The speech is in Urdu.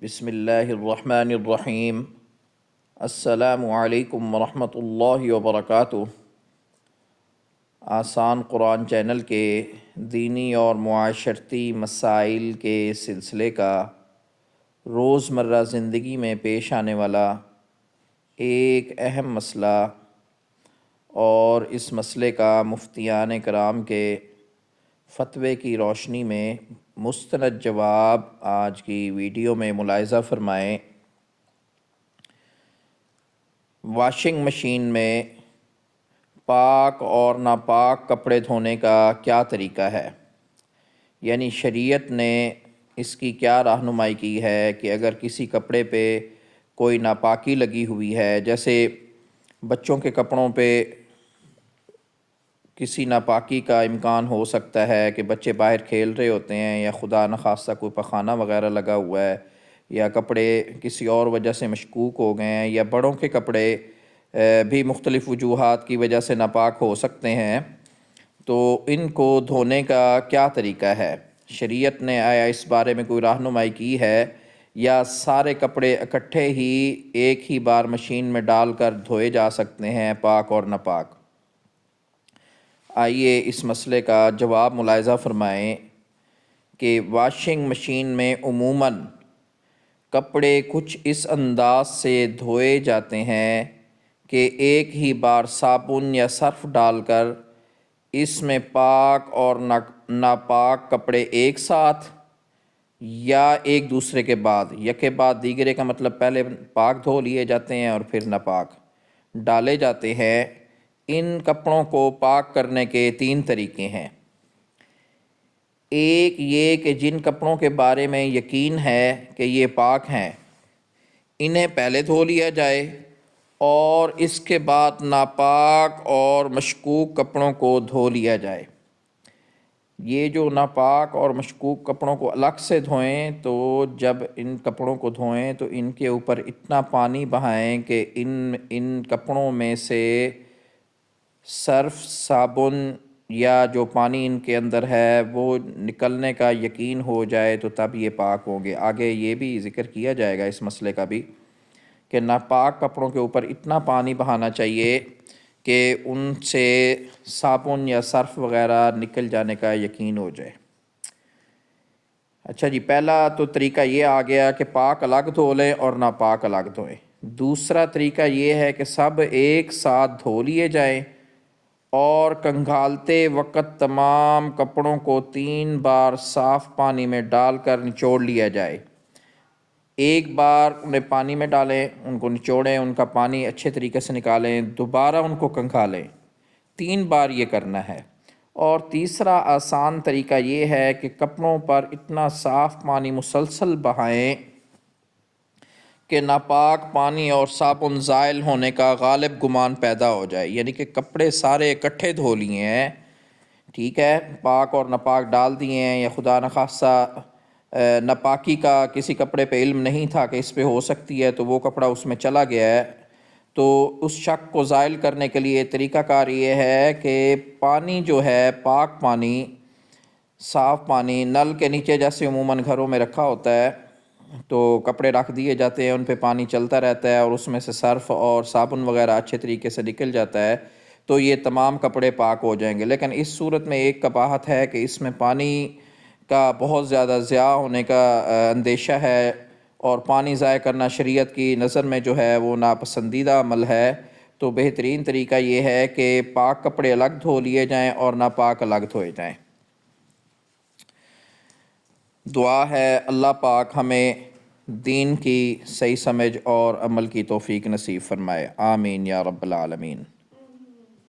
بسم اللہ الرحمن الرحیم۔ السلام علیکم ورحمۃ اللہ وبرکاتہ۔ آسان قرآن چینل کے دینی اور معاشرتی مسائل کے سلسلے کا روزمرہ زندگی میں پیش آنے والا ایک اہم مسئلہ اور اس مسئلے کا مفتیان کرام کے فتوے کی روشنی میں مستند جواب آج کی ویڈیو میں ملاحظہ فرمائیں۔ واشنگ مشین میں پاک اور ناپاک کپڑے دھونے کا کیا طریقہ ہے؟ یعنی شریعت نے اس کی کیا رہنمائی کی ہے کہ اگر کسی کپڑے پہ کوئی ناپاکی لگی ہوئی ہے، جیسے بچوں کے کپڑوں پہ کسی ناپاکی کا امکان ہو سکتا ہے کہ بچے باہر کھیل رہے ہوتے ہیں، یا خدا نخواستہ کوئی پخانہ وغیرہ لگا ہوا ہے، یا کپڑے کسی اور وجہ سے مشکوک ہو گئے ہیں، یا بڑوں کے کپڑے بھی مختلف وجوہات کی وجہ سے ناپاک ہو سکتے ہیں، تو ان کو دھونے کا کیا طریقہ ہے؟ شریعت نے آیا اس بارے میں کوئی رہنمائی کی ہے، یا سارے کپڑے اکٹھے ہی ایک ہی بار مشین میں ڈال کر دھوئے جا سکتے ہیں، پاک اور ناپاک؟ آئیے اس مسئلے کا جواب ملاحظہ فرمائیں کہ واشنگ مشین میں عموماً کپڑے کچھ اس انداز سے دھوئے جاتے ہیں کہ ایک ہی بار صابن یا سرف ڈال کر اس میں پاک اور ناپاک کپڑے ایک ساتھ یا ایک دوسرے کے بعد، یکے بعد دیگرے کا مطلب پہلے پاک دھو لیے جاتے ہیں اور پھر ناپاک ڈالے جاتے ہیں۔ ان کپڑوں کو پاک کرنے کے 3 طریقے ہیں۔ ایک یہ کہ جن کپڑوں کے بارے میں یقین ہے کہ یہ پاک ہیں، انہیں پہلے دھو لیا جائے، اور اس کے بعد ناپاک اور مشکوک کپڑوں کو دھو لیا جائے۔ یہ جو ناپاک اور مشکوک کپڑوں کو الگ سے دھوئیں، تو جب ان کپڑوں کو دھوئیں تو ان کے اوپر اتنا پانی بہائیں کہ ان کپڑوں میں سے سرف، صابن یا جو پانی ان کے اندر ہے وہ نکلنے کا یقین ہو جائے، تو تب یہ پاک ہوں گے۔ آگے یہ بھی ذکر کیا جائے گا اس مسئلے کا بھی کہ ناپاک کپڑوں کے اوپر اتنا پانی بہانا چاہیے کہ ان سے صابن یا سرف وغیرہ نکل جانے کا یقین ہو جائے۔ اچھا جی، پہلا تو طریقہ یہ آ گیا کہ پاک الگ دھو لیں اور ناپاک الگ دھوئیں۔ دوسرا طریقہ یہ ہے کہ سب ایک ساتھ دھو لیے جائیں، اور کنگھالتے وقت تمام کپڑوں کو 3 بار صاف پانی میں ڈال کر نچوڑ لیا جائے۔ ایک بار انہیں پانی میں ڈالیں، ان کو نچوڑیں، ان کا پانی اچھے طریقے سے نکالیں، دوبارہ ان کو کنگھالیں، 3 بار یہ کرنا ہے۔ اور تیسرا آسان طریقہ یہ ہے کہ کپڑوں پر اتنا صاف پانی مسلسل بہائیں کہ ناپاک پانی اور صابن زائل ہونے کا غالب گمان پیدا ہو جائے، یعنی کہ کپڑے سارے اکٹھے دھو لیے ہیں، ٹھیک ہے، پاک اور ناپاک ڈال دیے ہیں، یا خدا نخواستہ ناپاکی کا کسی کپڑے پہ علم نہیں تھا کہ اس پہ ہو سکتی ہے، تو وہ کپڑا اس میں چلا گیا ہے، تو اس شک کو زائل کرنے کے لیے طریقہ کار یہ ہے کہ پانی جو ہے، پاک پانی، صاف پانی، نل کے نیچے جیسے عموماً گھروں میں رکھا ہوتا ہے، تو کپڑے رکھ دیے جاتے ہیں، ان پہ پانی چلتا رہتا ہے، اور اس میں سے سرف اور صابن وغیرہ اچھے طریقے سے نکل جاتا ہے، تو یہ تمام کپڑے پاک ہو جائیں گے۔ لیکن اس صورت میں ایک قباحت ہے کہ اس میں پانی کا بہت زیادہ ضیاع ہونے کا اندیشہ ہے، اور پانی ضائع کرنا شریعت کی نظر میں جو ہے وہ ناپسندیدہ عمل ہے۔ تو بہترین طریقہ یہ ہے کہ پاک کپڑے الگ دھو لیے جائیں اور ناپاک الگ دھوئے جائیں۔ دعا ہے اللہ پاک ہمیں دین کی صحیح سمجھ اور عمل کی توفیق نصیب فرمائے، آمین یا رب العالمین۔